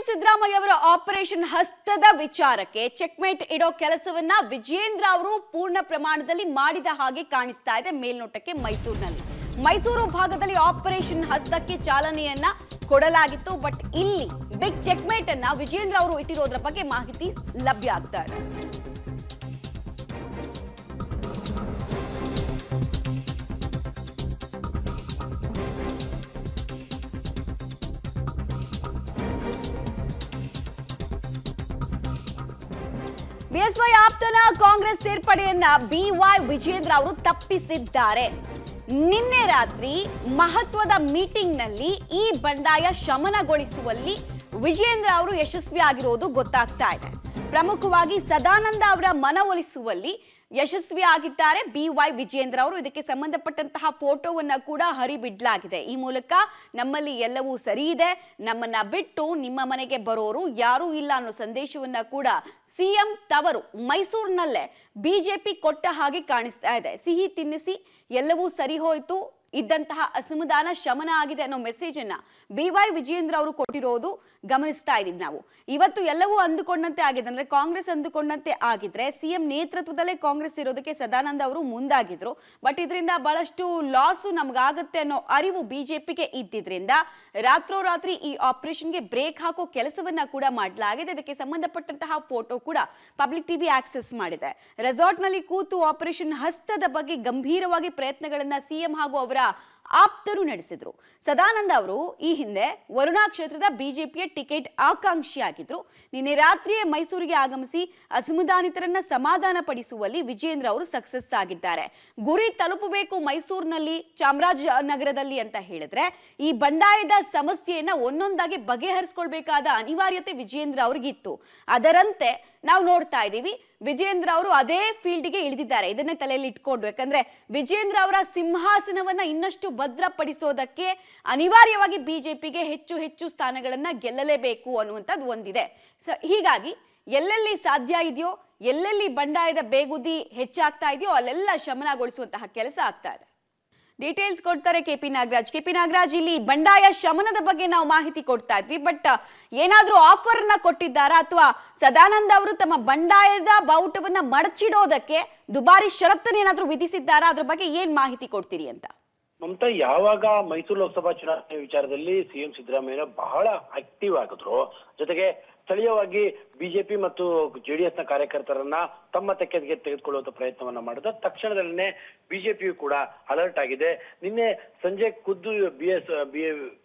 ಸಿದ್ದರಾಮಯ್ಯ ಅವರ ಆಪರೇಷನ್ ಹಸ್ತದ ವಿಚಾರಕ್ಕೆ ಚೆಕ್ಮೇಟ್ ಇಡೋ ಕೆಲಸವನ್ನ ವಿಜಯೇಂದ್ರ ಅವರು ಪೂರ್ಣ ಪ್ರಮಾಣದಲ್ಲಿ ಮಾಡಿದ ಹಾಗೆ ಕಾಣಿಸ್ತಾ ಇದೆ ಮೇಲ್ನೋಟಕ್ಕೆ ಮೈಸೂರಿನಲ್ಲಿ. ಮೈಸೂರು ಭಾಗದಲ್ಲಿ ಆಪರೇಷನ್ ಹಸ್ತಕ್ಕೆ ಚಾಲನೆಯನ್ನ ಕೊಡಲಾಗಿತ್ತು. ಬಟ್ ಇಲ್ಲಿ ಬಿಗ್ ಚೆಕ್ಮೇಟ್ ಅನ್ನ ವಿಜಯೇಂದ್ರ ಅವರು ಇಟ್ಟಿರೋದ್ರ ಬಗ್ಗೆ ಮಾಹಿತಿ ಲಭ್ಯ ಆಗ್ತಾ ಇದೆ. ಬಿಎಸ್ವೈ ಆಪ್ತನ ಕಾಂಗ್ರೆಸ್ ಸೇರ್ಪಡೆಯನ್ನ ಬಿವೈ ವಿಜಯೇಂದ್ರ ಅವರು ತಪ್ಪಿಸಿದ್ದಾರೆ. ನಿನ್ನೆ ರಾತ್ರಿ ಮಹತ್ವದ ಮೀಟಿಂಗ್ ನಲ್ಲಿ ಈ ಬಂಡಾಯ ಶಮನಗೊಳಿಸುವಲ್ಲಿ ವಿಜಯೇಂದ್ರ ಅವರು ಯಶಸ್ವಿಯಾಗಿರೋದು ಗೊತ್ತಾಗ್ತಾ ಇದೆ. ಪ್ರಮುಖವಾಗಿ ಸದಾನಂದ ಅವರ ಮನವೊಲಿಸುವಲ್ಲಿ ಯಶಸ್ವಿಯಾಗಿದ್ದಾರೆ ಬಿವೈ ವಿಜಯೇಂದ್ರ ಅವರು. ಇದಕ್ಕೆ ಸಂಬಂಧಪಟ್ಟಂತಹ ಫೋಟೋವನ್ನ ಕೂಡ ಹರಿಬಿಡ್ಲಾಗಿದೆ. ಈ ಮೂಲಕ ನಮ್ಮಲ್ಲಿ ಎಲ್ಲವೂ ಸರಿ ಇದೆ, ನಮ್ಮನ್ನ ಬಿಟ್ಟು ನಿಮ್ಮ ಮನೆಗೆ ಬರೋರು ಯಾರೂ ಇಲ್ಲ ಅನ್ನೋ ಸಂದೇಶವನ್ನ ಕೂಡ ಸಿಎಂ ತವರು ಮೈಸೂರಿನಲ್ಲೇ ಬಿಜೆಪಿ ಕೊಟ್ಟ ಹಾಗೆ ಕಾಣಿಸ್ತಾ ಇದೆ. ಸಿಹಿ ತಿನ್ನಿಸಿ ಎಲ್ಲವೂ ಸರಿ ಹೋಯ್ತು, ಇದ್ದಂತಹ ಅಸಮಾಧಾನ ಶಮನ ಆಗಿದೆ ಅನ್ನೋ ಮೆಸೇಜ್ ಅನ್ನ ಬಿವೈ ವಿಜಯೇಂದ್ರ ಅವರು ಕೊಟ್ಟಿರೋದು ಗಮನಿಸ್ತಾ ಇದೀವಿ ನಾವು. ಇವತ್ತು ಎಲ್ಲವೂ ಅಂದುಕೊಂಡಂತೆ ಆಗಿದೆ, ಅಂದ್ರೆ ಕಾಂಗ್ರೆಸ್ ಅಂದುಕೊಂಡಂತೆ ಆಗಿದ್ರೆ ಸಿಎಂ ನೇತೃತ್ವದಲ್ಲೇ ಕಾಂಗ್ರೆಸ್ ಇರೋದಕ್ಕೆ ಸದಾನಂದ ಅವರು ಮುಂದಾಗಿದ್ರು. ಬಟ್ ಇದರಿಂದ ಬಹಳಷ್ಟು ಲಾಸು ನಮಗಾಗತ್ತೆ ಅನ್ನೋ ಅರಿವು ಬಿಜೆಪಿಗೆ ಇದ್ದಿದ್ರಿಂದ ರಾತ್ರೋರಾತ್ರಿ ಈ ಆಪರೇಷನ್ಗೆ ಬ್ರೇಕ್ ಹಾಕೋ ಕೆಲಸವನ್ನ ಕೂಡ ಮಾಡಲಾಗಿದೆ. ಇದಕ್ಕೆ ಸಂಬಂಧಪಟ್ಟಂತಹ ಫೋಟೋ ಕೂಡ ಪಬ್ಲಿಕ್ ಟಿವಿ ಆಕ್ಸೆಸ್ ಮಾಡಿದೆ. ರೆಸಾರ್ಟ್ ನಲ್ಲಿ ಕೂತು ಆಪರೇಷನ್ ಹಸ್ತದ ಬಗ್ಗೆ ಗಂಭೀರವಾಗಿ ಪ್ರಯತ್ನಗಳನ್ನ ಸಿಎಂ ಹಾಗೂ ಅವರ ಆಪ್ತರು ನಡೆಸಿದ್ರು. ಸದಾನಂದ ಅವರು ಈ ಹಿಂದೆ ವರುಣಾ ಕ್ಷೇತ್ರದ ಬಿಜೆಪಿಯ ಟಿಕೆಟ್ ಆಕಾಂಕ್ಷಿಯಾಗಿದ್ರು. ನಿನ್ನೆ ರಾತ್ರಿಯೇ ಮೈಸೂರಿಗೆ ಆಗಮಿಸಿ ಅಸಮಾಧಾನಿತರನ್ನ ಸಮಾಧಾನ ಪಡಿಸುವಲ್ಲಿ ವಿಜಯೇಂದ್ರ ಅವರು ಸಕ್ಸಸ್ ಆಗಿದ್ದಾರೆ. ಗುರಿ ತಲುಪಬೇಕು ಮೈಸೂರಿನಲ್ಲಿ, ಚಾಮರಾಜನಗರದಲ್ಲಿ ಅಂತ ಹೇಳಿದ್ರೆ ಈ ಬಂಡಾಯದ ಸಮಸ್ಯೆಯನ್ನ ಒಂದೊಂದಾಗಿ ಬಗೆಹರಿಸಿಕೊಳ್ಬೇಕಾದ ಅನಿವಾರ್ಯತೆ ವಿಜಯೇಂದ್ರ ಅವ್ರಿಗಿತ್ತು. ಅದರಂತೆ ನಾವು ನೋಡ್ತಾ ಇದ್ದೀವಿ ವಿಜಯೇಂದ್ರ ಅವರು ಅದೇ ಫೀಲ್ಡ್ಗೆ ಇಳಿದಿದ್ದಾರೆ. ಇದನ್ನೇ ತಲೆಯಲ್ಲಿ ಇಟ್ಕೊಂಡು, ಯಾಕಂದ್ರೆ ವಿಜಯೇಂದ್ರ ಅವರ ಸಿಂಹಾಸನವನ್ನ ಇನ್ನಷ್ಟು ಭದ್ರಪಡಿಸೋದಕ್ಕೆ ಅನಿವಾರ್ಯವಾಗಿ ಬಿಜೆಪಿಗೆ ಹೆಚ್ಚು ಹೆಚ್ಚು ಸ್ಥಾನಗಳನ್ನ ಗೆಲ್ಲಲೇಬೇಕು ಅನ್ನುವಂಥದ್ದು ಒಂದಿದೆ. ಹೀಗಾಗಿ ಎಲ್ಲೆಲ್ಲಿ ಸಾಧ್ಯ ಇದೆಯೋ, ಎಲ್ಲೆಲ್ಲಿ ಬಂಡಾಯದ ಬೇಗುದಿ ಹೆಚ್ಚಾಗ್ತಾ ಇದೆಯೋ ಅಲ್ಲೆಲ್ಲ ಶಮನಗೊಳಿಸುವಂತಹ ಕೆಲಸ ಆಗ್ತಾ ಇದೆ. ಡೀಟೇಲ್ಸ್ ಕೊಡ್ತಾರೆ ಕೆಪಿ ನಾಗರಾಜ್. ಇಲ್ಲಿ ಬಂಡಾಯ ಶಮನದ ಬಗ್ಗೆ ನಾವು ಮಾಹಿತಿ ಕೊಡ್ತಾ ಇದ್ವಿ, ಬಟ್ ಏನಾದ್ರೂ ಆಫರ್ ನ ಕೊಟ್ಟಿದ್ದಾರಾ ಅಥವಾ ಸದಾನಂದ ಅವರು ತಮ್ಮ ಬಂಡಾಯದ ಬಾವುಟವನ್ನ ಮಡಚಿಡೋದಕ್ಕೆ ದುಬಾರಿ ಷರತ್ತನ್ನು ಏನಾದ್ರೂ ವಿಧಿಸಿದ್ದಾರಾ? ಅದ್ರ ಬಗ್ಗೆ ಏನ್ ಮಾಹಿತಿ ಕೊಡ್ತೀರಿ ಅಂತ? ಮಮತಾ, ಯಾವಾಗ ಮೈಸೂರು ಲೋಕಸಭಾ ಚುನಾವಣೆ ವಿಚಾರದಲ್ಲಿ ಸಿಎಂ ಸಿದ್ದರಾಮಯ್ಯ ಬಹಳ ಆಕ್ಟಿವ್ ಆಗಿದ್ರು, ಜೊತೆಗೆ ಸ್ಥಳೀಯವಾಗಿ ಬಿಜೆಪಿ ಮತ್ತು ಜೆಡಿಎಸ್ ನ ಕಾರ್ಯಕರ್ತರನ್ನ ತಮ್ಮ ತೆಕ್ಕೆಗೆ ತೆಗೆದುಕೊಳ್ಳುವಂತ ಪ್ರಯತ್ನವನ್ನ ಮಾಡಿದ ತಕ್ಷಣದಲ್ಲೇ ಬಿಜೆಪಿಯು ಕೂಡ ಅಲರ್ಟ್ ಆಗಿದೆ. ನಿನ್ನೆ ಸಂಜೆ ಖುದ್ದು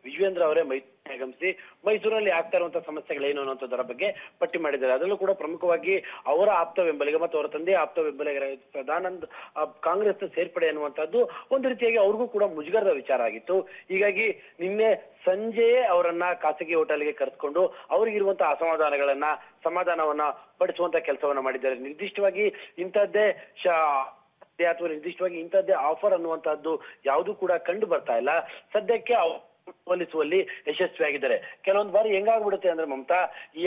ವಿಜಯೇಂದ್ರ ಅವರೇ ಆಗಮಿಸಿ ಮೈಸೂರಲ್ಲಿ ಆಗ್ತಾ ಇರುವಂತಹ ಸಮಸ್ಯೆಗಳೇನು ಅನ್ನುವಂಥದ್ದರ ಬಗ್ಗೆ ಪಟ್ಟಿ ಮಾಡಿದ್ದಾರೆ. ಅದರಲ್ಲೂ ಕೂಡ ಪ್ರಮುಖವಾಗಿ ಅವರ ಆಪ್ತ ಬೆಂಬಲಿಗ ಮತ್ತು ಅವರ ತಂದೆಯ ಆಪ್ತ ಬೆಂಬಲಿಗರ ಸದಾನಂದ್ ಕಾಂಗ್ರೆಸ್ ಸೇರ್ಪಡೆ ಅನ್ನುವಂಥದ್ದು ಒಂದು ರೀತಿಯಾಗಿ ಅವ್ರಿಗೂ ಕೂಡ ಮುಜುಗರದ ವಿಚಾರ ಆಗಿತ್ತು. ಹೀಗಾಗಿ ನಿನ್ನೆ ಸಂಜೆಯೇ ಅವರನ್ನ ಖಾಸಗಿ ಹೋಟೆಲ್ಗೆ ಕರೆದುಕೊಂಡು ಅವರಿಗಿರುವಂತಹ ಸಮಾಧಾನವನ್ನ ಪಡಿಸುವಂತ ಕೆಲಸವನ್ನ ಮಾಡಿದ್ದಾರೆ. ನಿರ್ದಿಷ್ಟವಾಗಿ ಇಂಥದ್ದೇ ಅಥವಾ ನಿರ್ದಿಷ್ಟವಾಗಿ ಇಂಥದ್ದೇ ಆಫರ್ ಅನ್ನುವಂತಹದ್ದು ಯಾವುದು ಕೂಡ ಕಂಡು ಬರ್ತಾ ಇಲ್ಲ. ಸದ್ಯಕ್ಕೆ ಹೋಲಿಸುವಲ್ಲಿ ಯಶಸ್ವಿಯಾಗಿದ್ದಾರೆ. ಕೆಲವೊಂದು ಬಾರಿ ಹೆಂಗಾಗ್ಬಿಡುತ್ತೆ ಅಂದ್ರೆ ಮಮತಾ,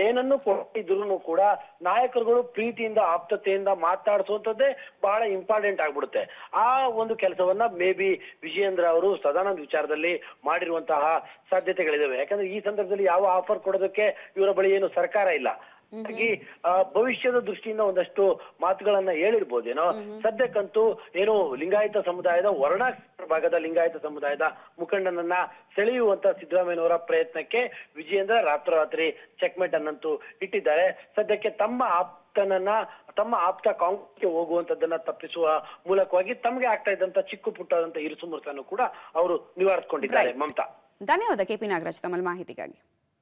ಏನನ್ನು ಕೊಟ್ಟಿದ್ರು ಕೂಡ ನಾಯಕರುಗಳು ಪ್ರೀತಿಯಿಂದ ಆಪ್ತತೆಯಿಂದ ಮಾತಾಡಿಸುವಂತದ್ದೇ ಬಹಳ ಇಂಪಾರ್ಟೆಂಟ್ ಆಗ್ಬಿಡುತ್ತೆ. ಆ ಒಂದು ಕೆಲಸವನ್ನ ಮೇ ಬಿ ವಿಜಯೇಂದ್ರ ಅವರು ಸದಾನಂದ ವಿಚಾರದಲ್ಲಿ ಮಾಡಿರುವಂತಹ ಸಾಧ್ಯತೆಗಳಿದಾವೆ. ಯಾಕಂದ್ರೆ ಈ ಸಂದರ್ಭದಲ್ಲಿ ಯಾವ ಆಫರ್ ಕೊಡೋದಕ್ಕೆ ಇವರ ಬಳಿ ಏನು ಸರ್ಕಾರ ಇಲ್ಲ. ಹಾಗಾಗಿ ಭವಿಷ್ಯದ ದೃಷ್ಟಿಯಿಂದ ಒಂದಷ್ಟು ಮಾತುಗಳನ್ನ ಹೇಳಿರ್ಬೋದೇನೋ. ಸದ್ಯಕ್ಕಂತೂ ಏನು ಲಿಂಗಾಯತ ಸಮುದಾಯದ ವರ್ಣ ಭಾಗದ ಲಿಂಗಾಯತ ಸಮುದಾಯದ ಮುಖಂಡನನ್ನ ಸೆಳೆಯುವಂತ ಸಿದ್ದರಾಮಯ್ಯನವರ ಪ್ರಯತ್ನಕ್ಕೆ ವಿಜಯೇಂದ್ರ ರಾತ್ರೋರಾತ್ರಿ ಚೆಕ್ಮೇಟ್ ಅನ್ನಂತೂ ಇಟ್ಟಿದ್ದಾರೆ. ಸದ್ಯಕ್ಕೆ ತಮ್ಮ ಆಪ್ತ ಕಾಂಗ್ರೆಸ್ಗೆ ಹೋಗುವಂತದ್ದನ್ನ ತಪ್ಪಿಸುವ ಮೂಲಕವಾಗಿ ತಮಗೆ ಆಗ್ತಾ ಇದ್ದಂತ ಚಿಕ್ಕು ಪುಟ್ಟದಂತ ಇರುಸು ಮುರುಸನ್ನು ಕೂಡ ಅವರು ನಿವಾರಿಸಿಕೊಂಡಿದ್ದಾರೆ. ಮಮತಾ, ಧನ್ಯವಾದ ಕೆಪಿ ನಾಗರಾಜ್ ತಮ್ಮ ಮಾಹಿತಿಗಾಗಿ.